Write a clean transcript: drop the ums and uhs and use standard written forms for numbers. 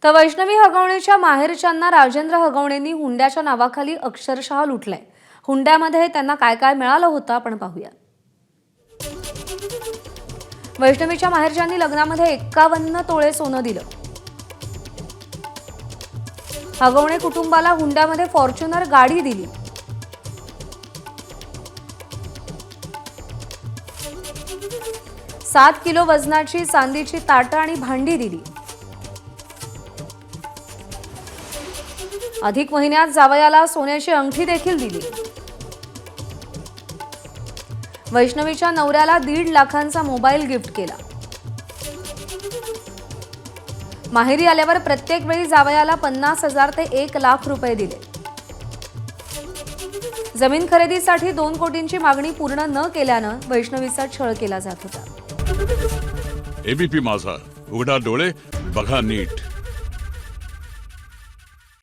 तर वैष्णवी हगवणेच्या माहेरच्यांना राजेंद्र हगवणेंनी हुंड्याच्या नावाखाली अक्षरशः लुटलंय। हुंड्यामध्ये त्यांना काय काय मिळालं होतं आपण पाहूया। वैष्णवीच्या माहेरच्यांनी लग्नामध्ये 51 तोळे सोनं दिलं। हगवणे कुटुंबाला हुंड्यामध्ये फॉर्च्युनर गाडी दिली। सात किलो वजनाची चांदीची ताटं आणि भांडी दिली। अधिक महिन्यात जावयाला सोन्याची अंगठी देखील दिली। वैष्णवीच्या नवऱ्याला 1.5 लाखांचा मोबाईल गिफ्ट केला। माहेरी आल्यावर प्रत्येक वेळी जावयाला 50,000 ते 1 लाख रुपये दिले। जमीन खरेदीसाठी 2 कोटींची मागणी पूर्ण न केल्यानं वैष्णवीचा छळ केला जात होता। एबीपी माझा, उघडा डोळे बघा नीट।